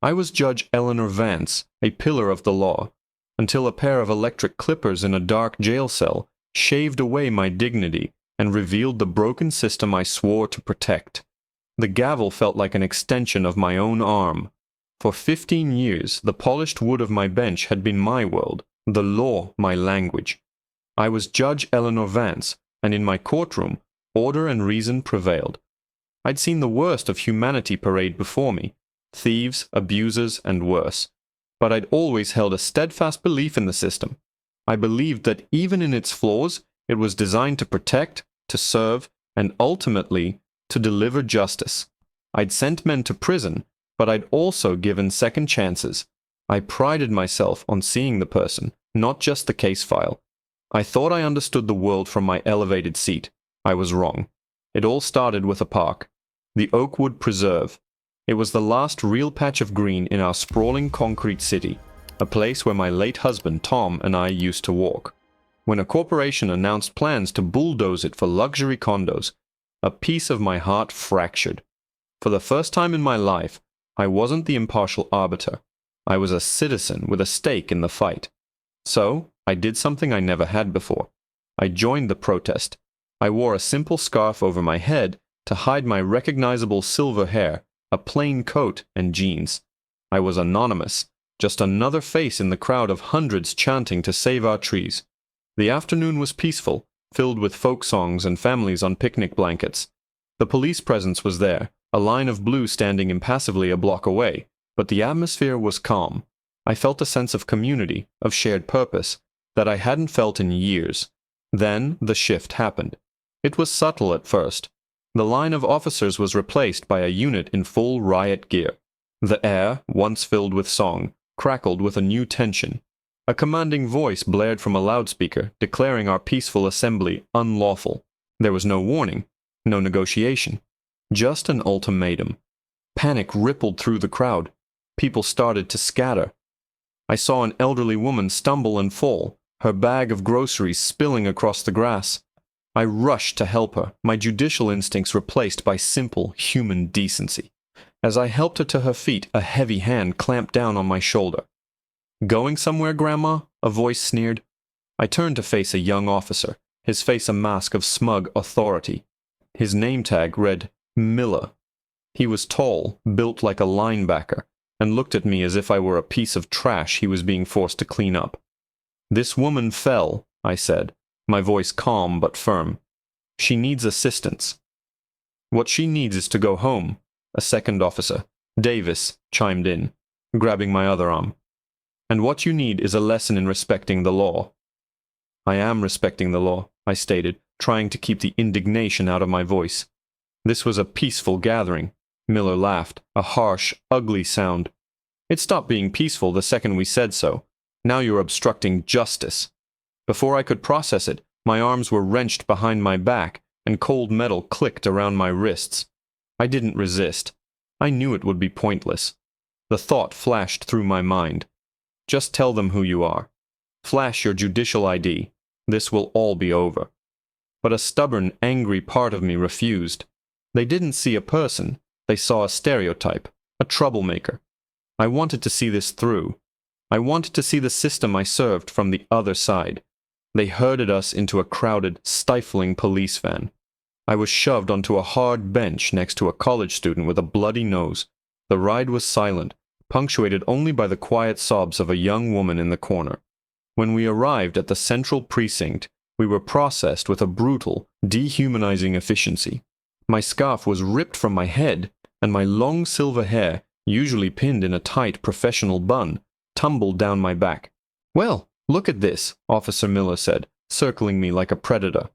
I was Judge Eleanor Vance, a pillar of the law, until a pair of electric clippers in a dark jail cell shaved away my dignity and revealed the broken system I swore to protect. The gavel felt like an extension of my own arm. For 15 years, the polished wood of my bench had been my world, the law my language. I was Judge Eleanor Vance, and in my courtroom, order and reason prevailed. I'd seen the worst of humanity parade before me, thieves, abusers, and worse. But I'd always held a steadfast belief in the system. I believed that even in its flaws, it was designed to protect, to serve, and ultimately to deliver justice. I'd sent men to prison, but I'd also given second chances. I prided myself on seeing the person, not just the case file. I thought I understood the world from my elevated seat. I was wrong. It all started with a park, the Oakwood Preserve. It was the last real patch of green in our sprawling concrete city, a place where my late husband Tom and I used to walk. When a corporation announced plans to bulldoze it for luxury condos, a piece of my heart fractured. For the first time in my life, I wasn't the impartial arbiter. I was a citizen with a stake in the fight. So, I did something I never had before. I joined the protest. I wore a simple scarf over my head to hide my recognizable silver hair, a plain coat, and jeans. I was anonymous, just another face in the crowd of hundreds chanting to save our trees. The afternoon was peaceful, filled with folk songs and families on picnic blankets. The police presence was there, a line of blue standing impassively a block away, but the atmosphere was calm. I felt a sense of community, of shared purpose, that I hadn't felt in years. Then the shift happened. It was subtle at first. The line of officers was replaced by a unit in full riot gear. The air, once filled with song, crackled with a new tension. A commanding voice blared from a loudspeaker, declaring our peaceful assembly unlawful. There was no warning, no negotiation, just an ultimatum. Panic rippled through the crowd. People started to scatter. I saw an elderly woman stumble and fall, her bag of groceries spilling across the grass. I rushed to help her, my judicial instincts replaced by simple human decency. As I helped her to her feet, a heavy hand clamped down on my shoulder. "Going somewhere, Grandma?" a voice sneered. I turned to face a young officer, his face a mask of smug authority. His name tag read Miller. He was tall, built like a linebacker, and looked at me as if I were a piece of trash he was being forced to clean up. "This woman fell," I said, my voice calm but firm. "She needs assistance." "What she needs is to go home," a second officer, Davis, chimed in, grabbing my other arm. "And what you need is a lesson in respecting the law." "I am respecting the law," I stated, trying to keep the indignation out of my voice. "This was a peaceful gathering." Miller laughed, a harsh, ugly sound. "It stopped being peaceful the second we said so. Now you're obstructing justice." Before I could process it, my arms were wrenched behind my back, and cold metal clicked around my wrists. I didn't resist. I knew it would be pointless. The thought flashed through my mind. Just tell them who you are. Flash your judicial ID. This will all be over. But a stubborn, angry part of me refused. They didn't see a person. They saw a stereotype, a troublemaker. I wanted to see this through. I wanted to see the system I served from the other side. They herded us into a crowded, stifling police van. I was shoved onto a hard bench next to a college student with a bloody nose. The ride was silent, punctuated only by the quiet sobs of a young woman in the corner. When we arrived at the central precinct, we were processed with a brutal, dehumanizing efficiency. My scarf was ripped from my head, and my long silver hair, usually pinned in a tight professional bun, tumbled down my back. "Well, look at this," Officer Miller said, circling me like a predator.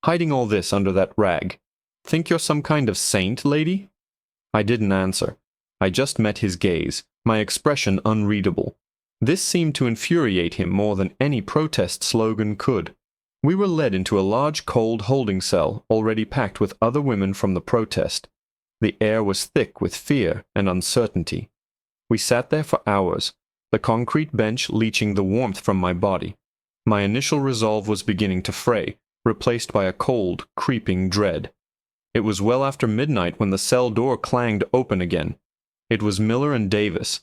"Hiding all this under that rag. Think you're some kind of saint, lady?" I didn't answer. I just met his gaze, my expression unreadable. This seemed to infuriate him more than any protest slogan could. We were led into a large cold holding cell already packed with other women from the protest. The air was thick with fear and uncertainty. We sat there for hours, the concrete bench leaching the warmth from my body. My initial resolve was beginning to fray, replaced by a cold, creeping dread. It was well after midnight when the cell door clanged open again. It was Miller and Davis.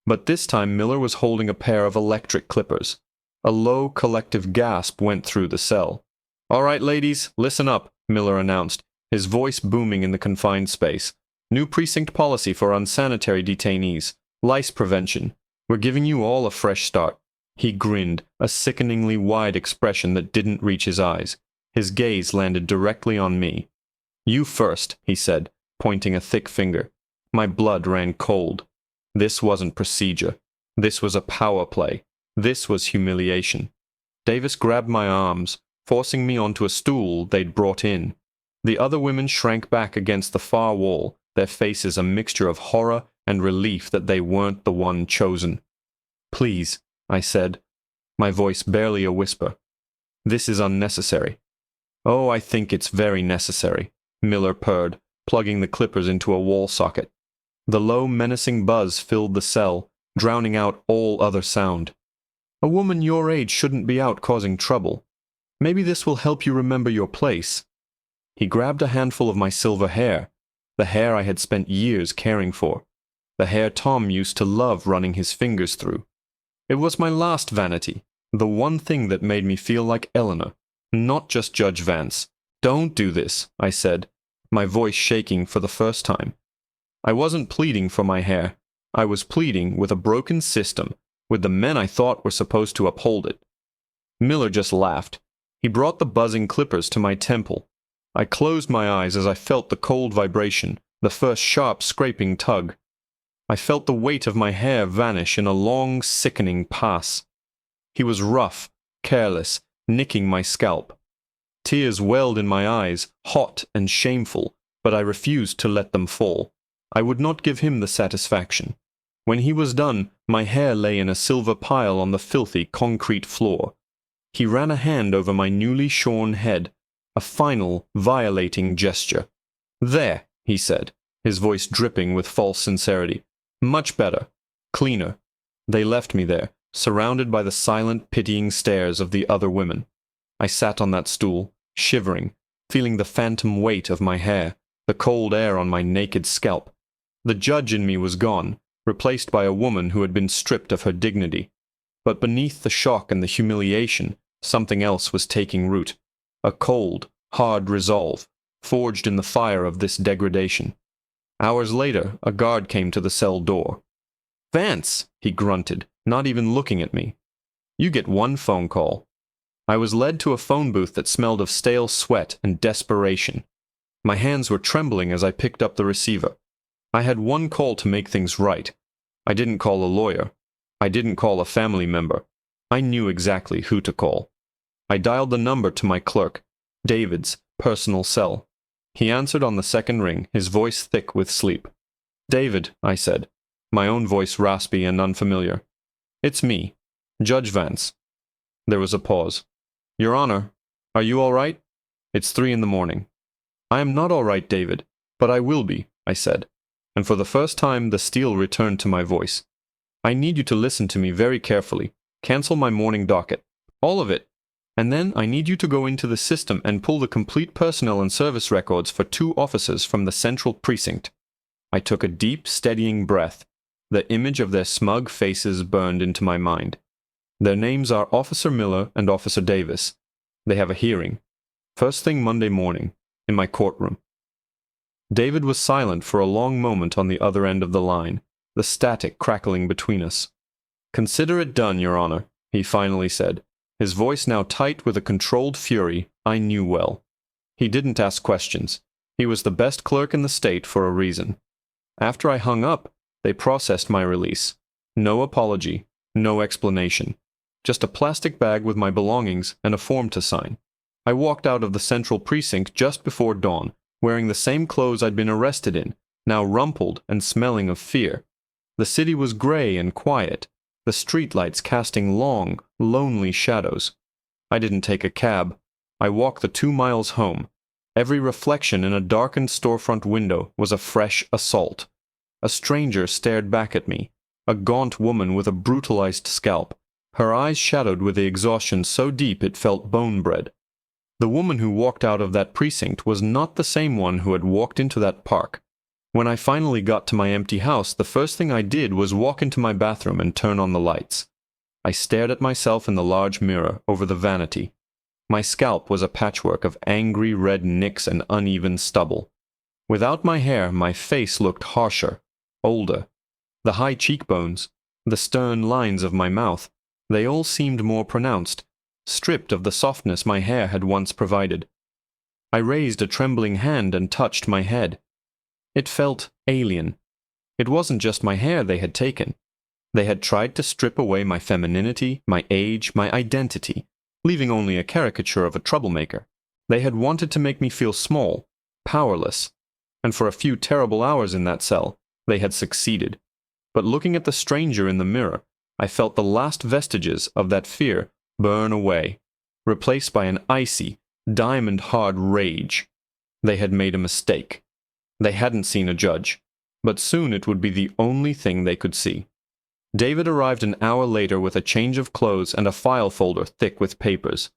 But this time Miller was holding a pair of electric clippers. A low, collective gasp went through the cell. "All right, ladies, listen up," Miller announced, his voice booming in the confined space. "New precinct policy for unsanitary detainees. Lice prevention. We're giving you all a fresh start." He grinned, a sickeningly wide expression that didn't reach his eyes. His gaze landed directly on me. "You first," he said, pointing a thick finger. My blood ran cold. This wasn't procedure. This was a power play. This was humiliation. Davis grabbed my arms, forcing me onto a stool they'd brought in. The other women shrank back against the far wall, their faces a mixture of horror and relief that they weren't the one chosen. "Please," I said, my voice barely a whisper. "This is unnecessary." "Oh, I think it's very necessary," Miller purred, plugging the clippers into a wall socket. The low, menacing buzz filled the cell, drowning out all other sound. "A woman your age shouldn't be out causing trouble. Maybe this will help you remember your place." He grabbed a handful of my silver hair, the hair I had spent years caring for, the hair Tom used to love running his fingers through. It was my last vanity, the one thing that made me feel like Eleanor, not just Judge Vance. "Don't do this," I said, my voice shaking for the first time. I wasn't pleading for my hair. I was pleading with a broken system, with the men I thought were supposed to uphold it. Miller just laughed. He brought the buzzing clippers to my temple. I closed my eyes as I felt the cold vibration, the first sharp scraping tug. I felt the weight of my hair vanish in a long, sickening pass. He was rough, careless, nicking my scalp. Tears welled in my eyes, hot and shameful, but I refused to let them fall. I would not give him the satisfaction. When he was done, my hair lay in a silver pile on the filthy concrete floor. He ran a hand over my newly shorn head, a final, violating gesture. "There," he said, his voice dripping with false sincerity. "Much better. Cleaner." They left me there, surrounded by the silent, pitying stares of the other women. I sat on that stool, shivering, feeling the phantom weight of my hair, the cold air on my naked scalp. The judge in me was gone, replaced by a woman who had been stripped of her dignity. But beneath the shock and the humiliation, something else was taking root. A cold, hard resolve, forged in the fire of this degradation. Hours later, a guard came to the cell door. "Vance," he grunted, not even looking at me. "You get one phone call." I was led to a phone booth that smelled of stale sweat and desperation. My hands were trembling as I picked up the receiver. I had one call to make things right. I didn't call a lawyer. I didn't call a family member. I knew exactly who to call. I dialed the number to my clerk, David's personal cell. He answered on the second ring, his voice thick with sleep. "David," I said, my own voice raspy and unfamiliar. "It's me, Judge Vance." There was a pause. "Your Honor, are you all right?" "It's 3 a.m. "I am not all right, David, but I will be," I said, and for the first time the steel returned to my voice. "I need you to listen to me very carefully. Cancel my morning docket. All of it. And then I need you to go into the system and pull the complete personnel and service records for 2 officers from the central precinct." I took a deep, steadying breath. The image of their smug faces burned into my mind. Their names are Officer Miller and Officer Davis. They have a hearing. First thing Monday morning, in my courtroom. David was silent for a long moment on the other end of the line, the static crackling between us. "Consider it done, Your Honor," he finally said, his voice now tight with a controlled fury I knew well. He didn't ask questions. He was the best clerk in the state for a reason. After I hung up, they processed my release. No apology, no explanation. Just a plastic bag with my belongings and a form to sign. I walked out of the central precinct just before dawn, wearing the same clothes I'd been arrested in, now rumpled and smelling of fear. The city was gray and quiet, the streetlights casting long, lonely shadows. I didn't take a cab. I walked the 2 miles home. Every reflection in a darkened storefront window was a fresh assault. A stranger stared back at me, a gaunt woman with a brutalized scalp, her eyes shadowed with the exhaustion so deep it felt bone-bred. The woman who walked out of that precinct was not the same one who had walked into that park. When I finally got to my empty house, the first thing I did was walk into my bathroom and turn on the lights. I stared at myself in the large mirror over the vanity. My scalp was a patchwork of angry red nicks and uneven stubble. Without my hair, my face looked harsher, older. The high cheekbones, the stern lines of my mouth, they all seemed more pronounced, stripped of the softness my hair had once provided. I raised a trembling hand and touched my head. It felt alien. It wasn't just my hair they had taken. They had tried to strip away my femininity, my age, my identity, leaving only a caricature of a troublemaker. They had wanted to make me feel small, powerless, and for a few terrible hours in that cell, they had succeeded. But looking at the stranger in the mirror, I felt the last vestiges of that fear burn away, replaced by an icy, diamond-hard rage. They had made a mistake. They hadn't seen a judge, but soon it would be the only thing they could see. David arrived an hour later with a change of clothes and a file folder thick with papers.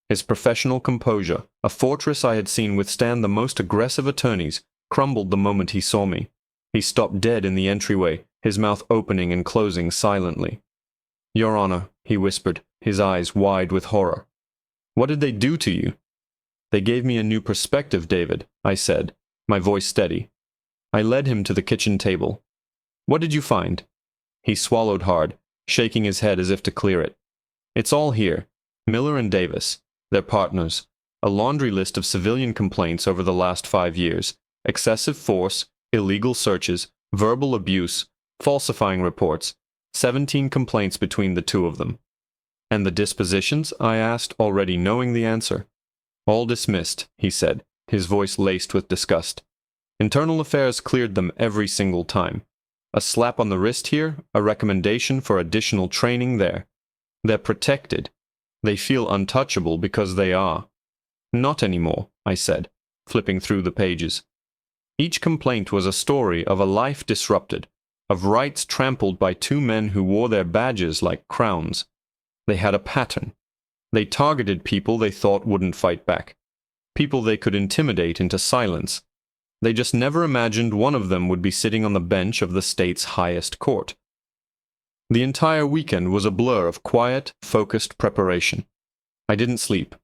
His professional composure, a fortress I had seen withstand the most aggressive attorneys, crumbled the moment he saw me. He stopped dead in the entryway, his mouth opening and closing silently. "Your Honor," he whispered, his eyes wide with horror. "What did they do to you?" "They gave me a new perspective, David," I said, my voice steady. I led him to the kitchen table. "What did you find?" He swallowed hard, shaking his head as if to clear it. "It's all here. Miller and Davis, their partners, a laundry list of civilian complaints over the last 5 years, excessive force, illegal searches, verbal abuse, falsifying reports, 17 complaints between the two of them." "And the dispositions?" I asked, already knowing the answer. "All dismissed," he said, his voice laced with disgust. "Internal Affairs cleared them every single time. A slap on the wrist here, a recommendation for additional training there. They're protected. They feel untouchable because they are." "Not anymore," I said, flipping through the pages. Each complaint was a story of a life disrupted, of rights trampled by 2 men who wore their badges like crowns. They had a pattern. They targeted people they thought wouldn't fight back, people they could intimidate into silence. They just never imagined one of them would be sitting on the bench of the state's highest court. The entire weekend was a blur of quiet, focused preparation. I didn't sleep.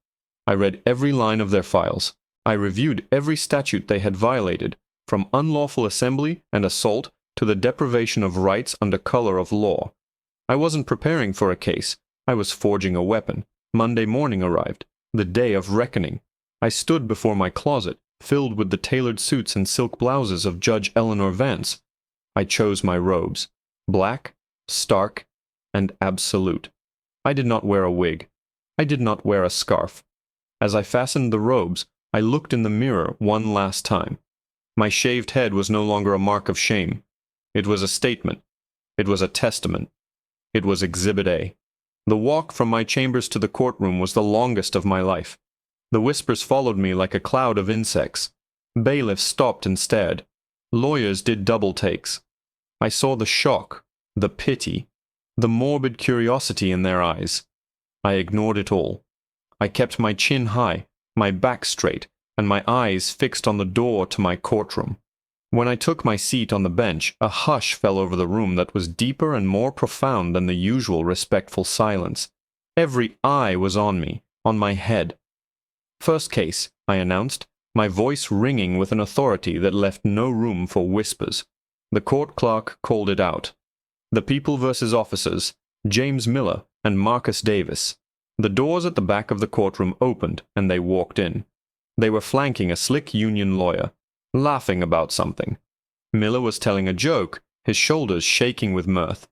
I read every line of their files. I reviewed every statute they had violated, from unlawful assembly and assault to the deprivation of rights under color of law. I wasn't preparing for a case. I was forging a weapon. Monday morning arrived, the day of reckoning. I stood before my closet, filled with the tailored suits and silk blouses of Judge Eleanor Vance. I chose my robes, black, stark, and absolute. I did not wear a wig. I did not wear a scarf. As I fastened the robes, I looked in the mirror one last time. My shaved head was no longer a mark of shame. It was a statement. It was a testament. It was Exhibit A. The walk from my chambers to the courtroom was the longest of my life. The whispers followed me like a cloud of insects. Bailiffs stopped and stared. Lawyers did double takes. I saw the shock, the pity, the morbid curiosity in their eyes. I ignored it all. I kept my chin high, my back straight, and my eyes fixed on the door to my courtroom. When I took my seat on the bench, a hush fell over the room that was deeper and more profound than the usual respectful silence. Every eye was on me, on my head. "First case," I announced, my voice ringing with an authority that left no room for whispers. The court clerk called it out. "The People versus Officers, James Miller and Marcus Davis." The doors at the back of the courtroom opened, and they walked in. They were flanking a slick union lawyer, laughing about something. Miller was telling a joke, his shoulders shaking with mirth.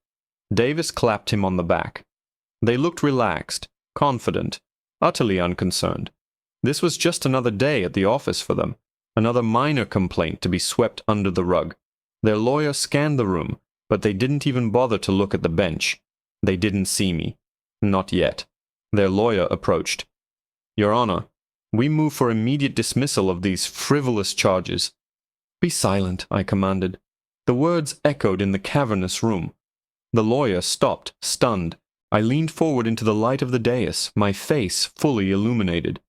Davis clapped him on the back. They looked relaxed, confident, utterly unconcerned. This was just another day at the office for them, another minor complaint to be swept under the rug. Their lawyer scanned the room, but they didn't even bother to look at the bench. They didn't see me. Not yet. Their lawyer approached. "Your Honor, we move for immediate dismissal of these frivolous charges." "Be silent," I commanded. The words echoed in the cavernous room. The lawyer stopped, stunned. I leaned forward into the light of the dais, my face fully illuminated.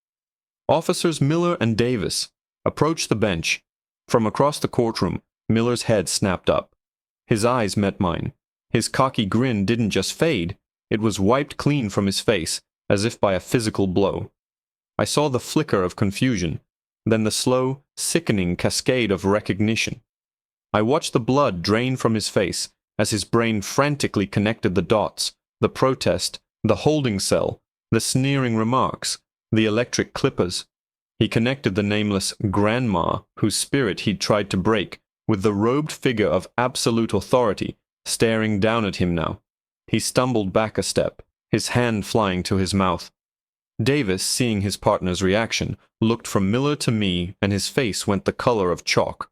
Officers Miller and Davis approached the bench. From across the courtroom, Miller's head snapped up. His eyes met mine. His cocky grin didn't just fade, it was wiped clean from his face, as if by a physical blow. I saw the flicker of confusion, then the slow, sickening cascade of recognition. I watched the blood drain from his face as his brain frantically connected the dots, the protest, the holding cell, the sneering remarks, the electric clippers. He connected the nameless grandma whose spirit he'd tried to break with the robed figure of absolute authority staring down at him now. He stumbled back a step, his hand flying to his mouth. Davis, seeing his partner's reaction, looked from Miller to me, and his face went the color of chalk.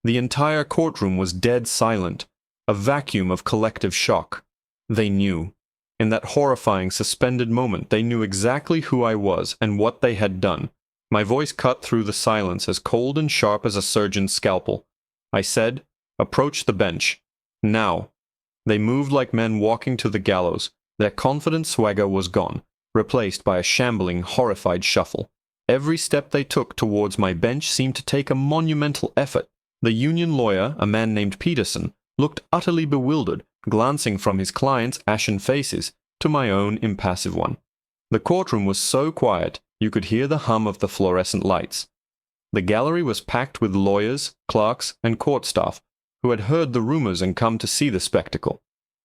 The entire courtroom was dead silent, a vacuum of collective shock. They knew. In that horrifying, suspended moment, they knew exactly who I was and what they had done. My voice cut through the silence as cold and sharp as a surgeon's scalpel. I said, "Approach the bench. Now." They moved like men walking to the gallows. Their confident swagger was gone, replaced by a shambling, horrified shuffle. Every step they took towards my bench seemed to take a monumental effort. The union lawyer, a man named Peterson, looked utterly bewildered, glancing from his client's ashen faces to my own impassive one. The courtroom was so quiet, you could hear the hum of the fluorescent lights. The gallery was packed with lawyers, clerks, and court staff who had heard the rumors and come to see the spectacle.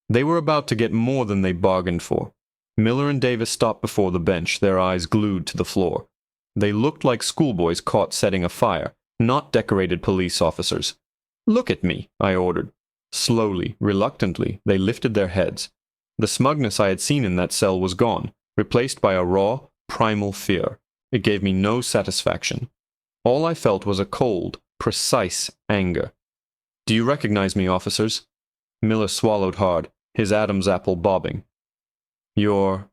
They were about to get more than they bargained for. Miller and Davis stopped before the bench, their eyes glued to the floor. They looked like schoolboys caught setting a fire, not decorated police officers. "Look at me," I ordered. Slowly, reluctantly, they lifted their heads. The smugness I had seen in that cell was gone, replaced by a raw, primal fear. It gave me no satisfaction. All I felt was a cold, precise anger. "Do you recognize me, officers?" Miller swallowed hard, his Adam's apple bobbing. Your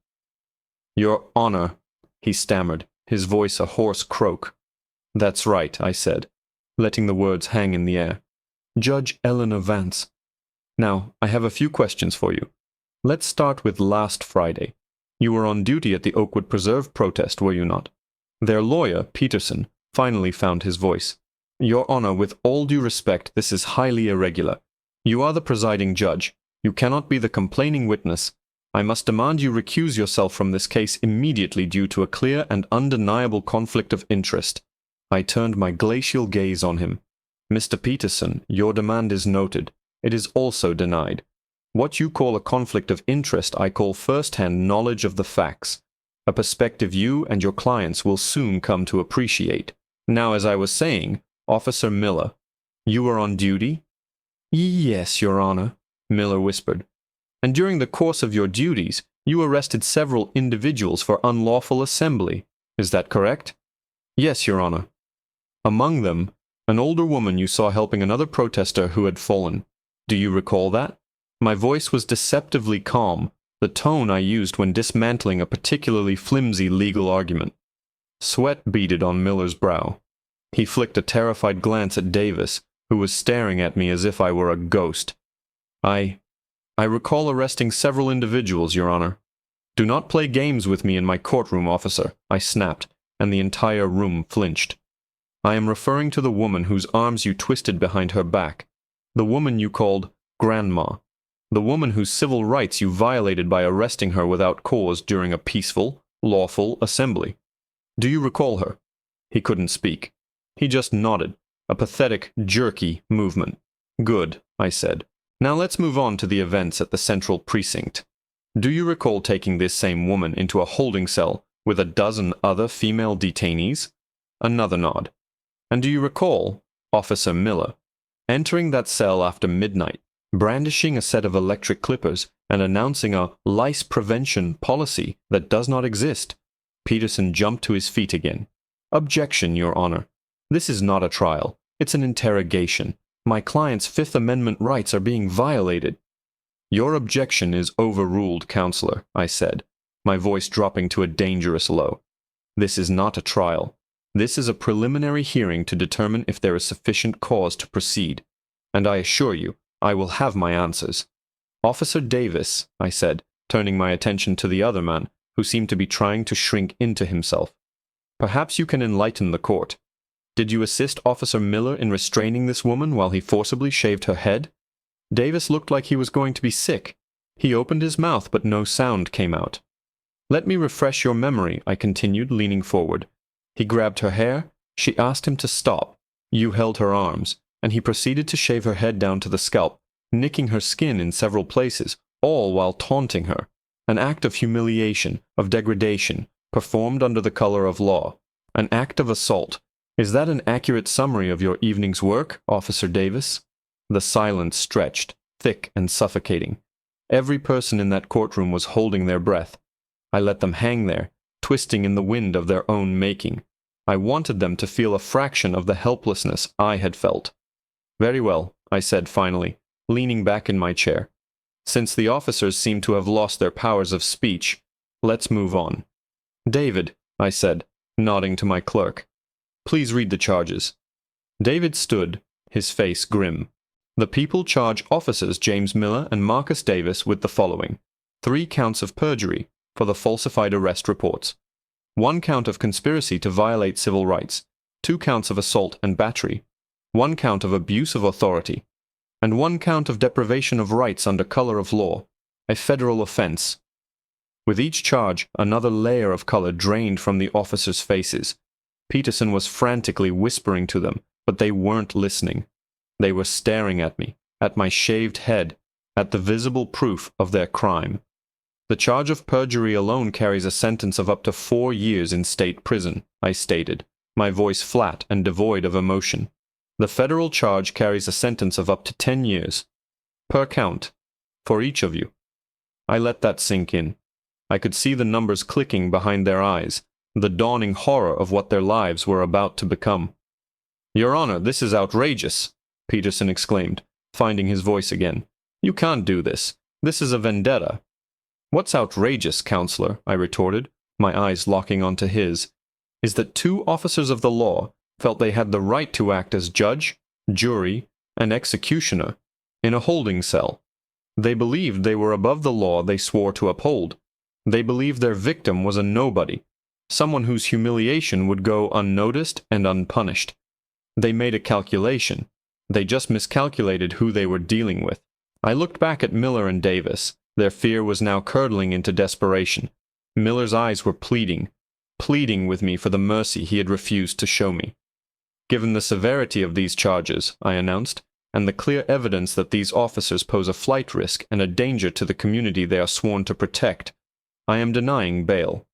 Honor," he stammered, his voice a hoarse croak. "That's right," I said, letting the words hang in the air. "Judge Eleanor Vance. Now, I have a few questions for you. Let's start with last Friday. You were on duty at the Oakwood Preserve protest, were you not?" Their lawyer, Peterson, finally found his voice. "Your Honor, with all due respect, this is highly irregular. You are the presiding judge. You cannot be the complaining witness. I must demand you recuse yourself from this case immediately due to a clear and undeniable conflict of interest." I turned my glacial gaze on him. "Mr. Peterson, your demand is noted. It is also denied. What you call a conflict of interest I call first-hand knowledge of the facts, a perspective you and your clients will soon come to appreciate. Now, as I was saying, Officer Miller, you were on duty?" "Yes, Your Honor," Miller whispered. "And during the course of your duties, you arrested several individuals for unlawful assembly. Is that correct?" "Yes, Your Honor." "Among them, an older woman you saw helping another protester who had fallen. Do you recall that?" My voice was deceptively calm, the tone I used when dismantling a particularly flimsy legal argument. Sweat beaded on Miller's brow. He flicked a terrified glance at Davis, who was staring at me as if I were a ghost. I recall arresting several individuals, Your Honor." "Do not play games with me in my courtroom, officer," I snapped, and the entire room flinched. "I am referring to the woman whose arms you twisted behind her back, the woman you called Grandma, the woman whose civil rights you violated by arresting her without cause during a peaceful, lawful assembly. Do you recall her?" He couldn't speak. He just nodded, a pathetic, jerky movement. "Good," I said. "Now let's move on to the events at the Central Precinct. Do you recall taking this same woman into a holding cell with a dozen other female detainees?" Another nod. "And do you recall, Officer Miller, entering that cell after midnight, brandishing a set of electric clippers and announcing a lice prevention policy that does not exist?" Peterson jumped to his feet again. "Objection, Your Honor. This is not a trial. It's an interrogation. My client's Fifth Amendment rights are being violated." "Your objection is overruled, Counselor," I said, my voice dropping to a dangerous low. "This is not a trial. This is a preliminary hearing to determine if there is sufficient cause to proceed. And I assure you, I will have my answers." "Officer Davis," I said, turning my attention to the other man, who seemed to be trying to shrink into himself. "Perhaps you can enlighten the court. Did you assist Officer Miller in restraining this woman while he forcibly shaved her head?" Davis looked like he was going to be sick. He opened his mouth, but no sound came out. "Let me refresh your memory," I continued, leaning forward. He grabbed her hair. She asked him to stop. You held her arms, and he proceeded to shave her head down to the scalp, nicking her skin in several places, all while taunting her. An act of humiliation, of degradation, performed under the color of law. An act of assault. Is that an accurate summary of your evening's work, Officer Davis? The silence stretched, thick and suffocating. Every person in that courtroom was holding their breath. I let them hang there, twisting in the wind of their own making. I wanted them to feel a fraction of the helplessness I had felt. "Very well," I said finally, leaning back in my chair. "Since the officers seem to have lost their powers of speech, let's move on." "David," I said, nodding to my clerk, "please read the charges." David stood, his face grim. "The people charge officers James Miller and Marcus Davis with the following: 3 counts of perjury for the falsified arrest reports, 1 count of conspiracy to violate civil rights, 2 counts of assault and battery, 1 count of abuse of authority, and 1 count of deprivation of rights under color of law, a federal offense." With each charge, another layer of color drained from the officers' faces. Peterson was frantically whispering to them, but they weren't listening. They were staring at me, at my shaved head, at the visible proof of their crime. "The charge of perjury alone carries a sentence of up to 4 years in state prison," I stated, my voice flat and devoid of emotion. "The federal charge carries a sentence of up to 10 years. Per count. For each of you." I let that sink in. I could see the numbers clicking behind their eyes, the dawning horror of what their lives were about to become. "Your Honor, this is outrageous," Peterson exclaimed, finding his voice again. "You can't do this. This is a vendetta." "What's outrageous, Counselor," I retorted, my eyes locking onto his, "is that 2 officers of the law felt they had the right to act as judge, jury, and executioner in a holding cell. They believed they were above the law they swore to uphold. They believed their victim was a nobody, someone whose humiliation would go unnoticed and unpunished. They made a calculation. They just miscalculated who they were dealing with." I looked back at Miller and Davis. Their fear was now curdling into desperation. Miller's eyes were pleading with me for the mercy he had refused to show me. "Given the severity of these charges," I announced, "and the clear evidence that these officers pose a flight risk and a danger to the community they are sworn to protect, I am denying bail."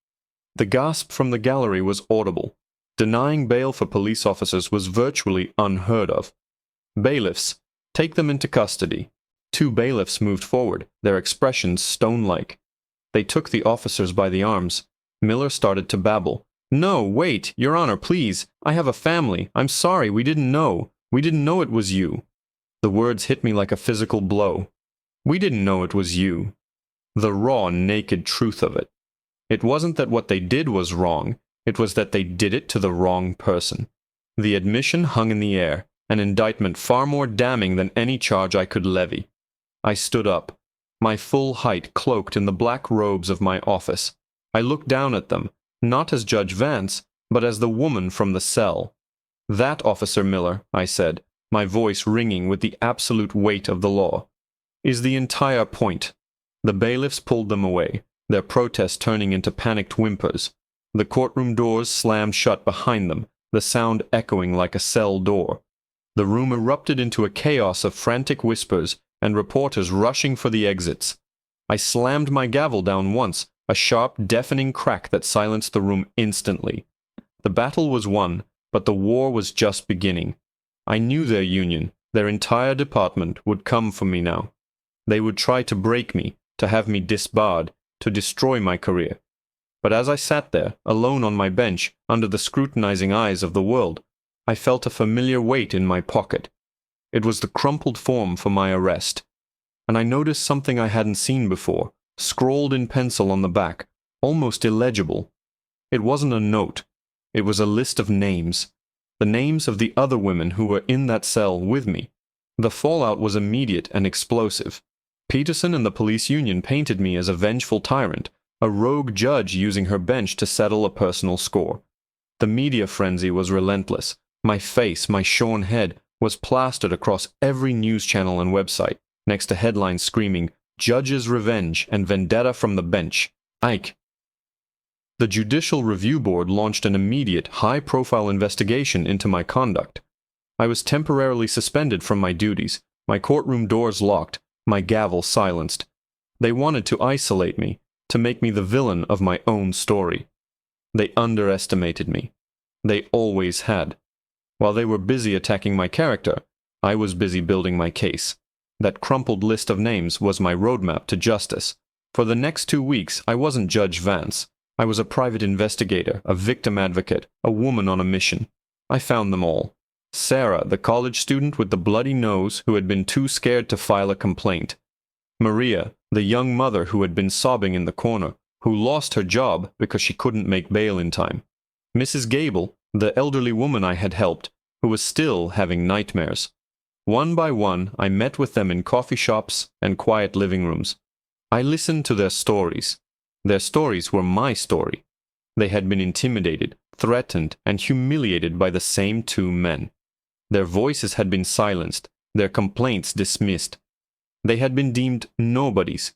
The gasp from the gallery was audible. Denying bail for police officers was virtually unheard of. "Bailiffs, take them into custody." 2 bailiffs moved forward, their expressions stone-like. They took the officers by the arms. Miller started to babble. "No, wait, Your Honor, please. I have a family. I'm sorry, we didn't know. We didn't know it was you." The words hit me like a physical blow. "We didn't know it was you." The raw, naked truth of it. It wasn't that what they did was wrong. It was that they did it to the wrong person. The admission hung in the air, an indictment far more damning than any charge I could levy. I stood up, my full height cloaked in the black robes of my office. I looked down at them, not as Judge Vance, but as the woman from the cell. "That, Officer Miller," I said, my voice ringing with the absolute weight of the law, "is the entire point." The bailiffs pulled them away, their protest turning into panicked whimpers. The courtroom doors slammed shut behind them, the sound echoing like a cell door. The room erupted into a chaos of frantic whispers and reporters rushing for the exits. I slammed my gavel down once, a sharp, deafening crack that silenced the room instantly. The battle was won, but the war was just beginning. I knew their union, their entire department, would come for me now. They would try to break me, to have me disbarred, to destroy my career. But as I sat there, alone on my bench, under the scrutinizing eyes of the world, I felt a familiar weight in my pocket. It was the crumpled form for my arrest. And I noticed something I hadn't seen before, scrawled in pencil on the back, almost illegible. It wasn't a note. It was a list of names. The names of the other women who were in that cell with me. The fallout was immediate and explosive. Peterson and the police union painted me as a vengeful tyrant, a rogue judge using her bench to settle a personal score. The media frenzy was relentless. My face, my shorn head, was plastered across every news channel and website, next to headlines screaming, "Judge's Revenge" and "Vendetta from the Bench." Ike. The Judicial Review Board launched an immediate, high-profile investigation into my conduct. I was temporarily suspended from my duties, my courtroom doors locked, my gavel silenced. They wanted to isolate me, to make me the villain of my own story. They underestimated me. They always had. While they were busy attacking my character, I was busy building my case. That crumpled list of names was my roadmap to justice. For the next 2 weeks, I wasn't Judge Vance. I was a private investigator, a victim advocate, a woman on a mission. I found them all. Sarah, the college student with the bloody nose who had been too scared to file a complaint. Maria, the young mother who had been sobbing in the corner, who lost her job because she couldn't make bail in time. Mrs. Gable, the elderly woman I had helped, who was still having nightmares. One by one, I met with them in coffee shops and quiet living rooms. I listened to their stories. Their stories were my story. They had been intimidated, threatened, and humiliated by the same 2 men. Their voices had been silenced, their complaints dismissed. They had been deemed nobodies.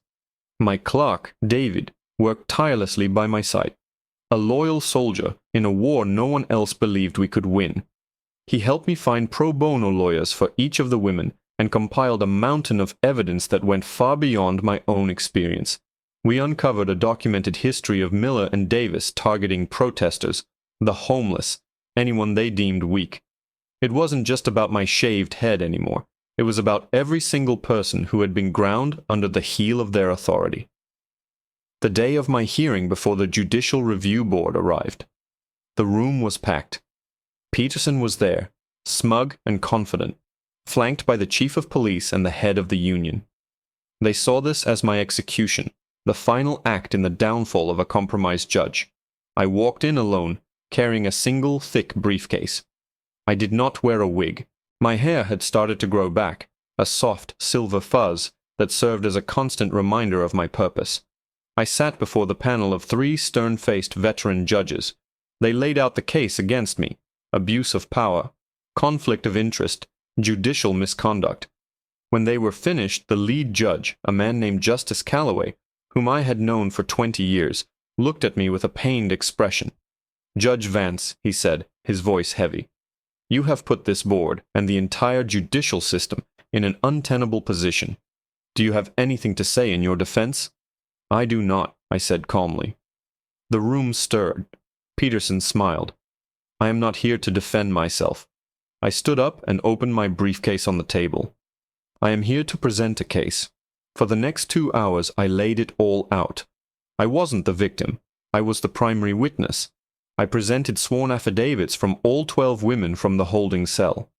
My clerk, David, worked tirelessly by my side. A loyal soldier in a war no one else believed we could win. He helped me find pro bono lawyers for each of the women and compiled a mountain of evidence that went far beyond my own experience. We uncovered a documented history of Miller and Davis targeting protesters, the homeless, anyone they deemed weak. It wasn't just about my shaved head anymore. It was about every single person who had been ground under the heel of their authority. The day of my hearing before the Judicial Review Board arrived. The room was packed. Peterson was there, smug and confident, flanked by the chief of police and the head of the union. They saw this as my execution, the final act in the downfall of a compromised judge. I walked in alone, carrying a single thick briefcase. I did not wear a wig. My hair had started to grow back, a soft silver fuzz that served as a constant reminder of my purpose. I sat before the panel of 3 stern-faced veteran judges. They laid out the case against me: abuse of power, conflict of interest, judicial misconduct. When they were finished, the lead judge, a man named Justice Calloway, whom I had known for 20 years, looked at me with a pained expression. "Judge Vance," he said, his voice heavy, "you have put this board and the entire judicial system in an untenable position. Do you have anything to say in your defense?" "I do not," I said calmly. The room stirred. Peterson smiled. "I am not here to defend myself." I stood up and opened my briefcase on the table. "I am here to present a case. For the next 2 hours I laid it all out. I wasn't the victim. I was the primary witness. I presented sworn affidavits from all 12 women from the holding cell.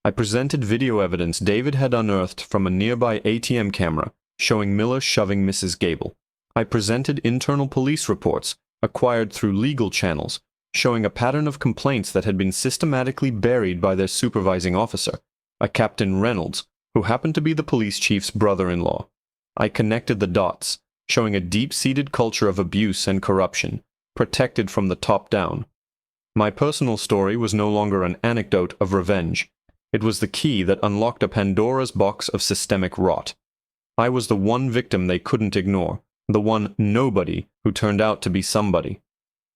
I presented video evidence David had unearthed from a nearby ATM camera showing Miller shoving Mrs. Gable. I presented internal police reports, acquired through legal channels, showing a pattern of complaints that had been systematically buried by their supervising officer, a Captain Reynolds, who happened to be the police chief's brother-in-law. I connected the dots, showing a deep-seated culture of abuse and corruption, protected from the top down. My personal story was no longer an anecdote of revenge. It was the key that unlocked a Pandora's box of systemic rot. I was the one victim they couldn't ignore, the one nobody who turned out to be somebody.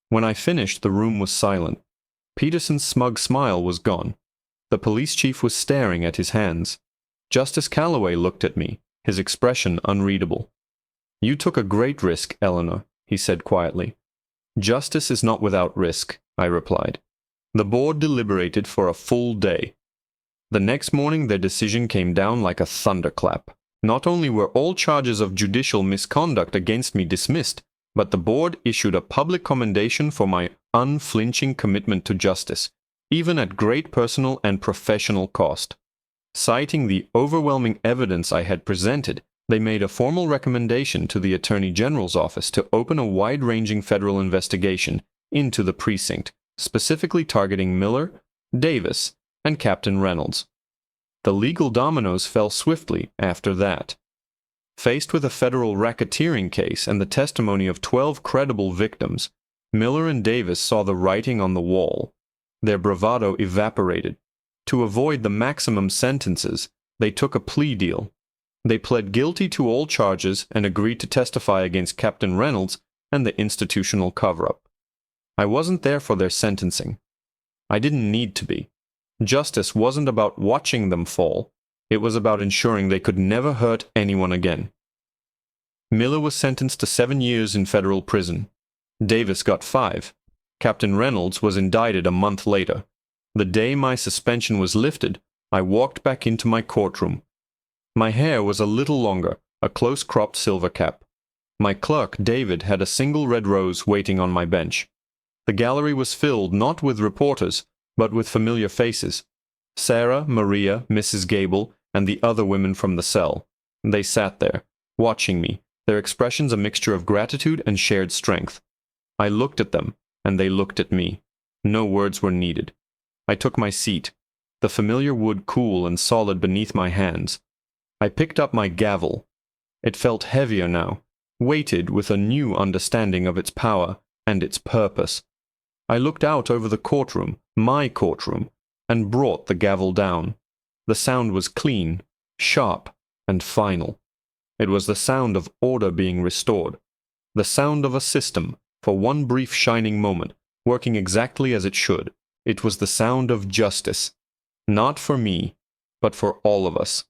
When I finished, the room was silent. Peterson's smug smile was gone. The police chief was staring at his hands. Justice Calloway looked at me, his expression unreadable. "You took a great risk, Eleanor," he said quietly. "Justice is not without risk," I replied. The board deliberated for a full day. The next morning their decision came down like a thunderclap. Not only were all charges of judicial misconduct against me dismissed, but the board issued a public commendation for my unflinching commitment to justice, even at great personal and professional cost. Citing the overwhelming evidence I had presented, they made a formal recommendation to the Attorney General's office to open a wide-ranging federal investigation into the precinct, specifically targeting Miller, Davis, and Captain Reynolds. The legal dominoes fell swiftly after that. Faced with a federal racketeering case and the testimony of 12 credible victims, Miller and Davis saw the writing on the wall. Their bravado evaporated. To avoid the maximum sentences, they took a plea deal. They pled guilty to all charges and agreed to testify against Captain Reynolds and the institutional cover-up. I wasn't there for their sentencing. I didn't need to be. Justice wasn't about watching them fall. It was about ensuring they could never hurt anyone again. Miller was sentenced to 7 years in federal prison. Davis got 5. Captain Reynolds was indicted a month later. The day my suspension was lifted, I walked back into my courtroom. My hair was a little longer, a close-cropped silver cap. My clerk, David, had a single red rose waiting on my bench. The gallery was filled not with reporters, but with familiar faces. Sarah, Maria, Mrs. Gable, and the other women from the cell. They sat there, watching me, their expressions a mixture of gratitude and shared strength. I looked at them, and they looked at me. No words were needed. I took my seat, the familiar wood cool and solid beneath my hands. I picked up my gavel. It felt heavier now, weighted with a new understanding of its power and its purpose. I looked out over the courtroom, my courtroom, and brought the gavel down. The sound was clean, sharp, and final. It was the sound of order being restored, the sound of a system, for one brief shining moment, working exactly as it should. It was the sound of justice, not for me, but for all of us.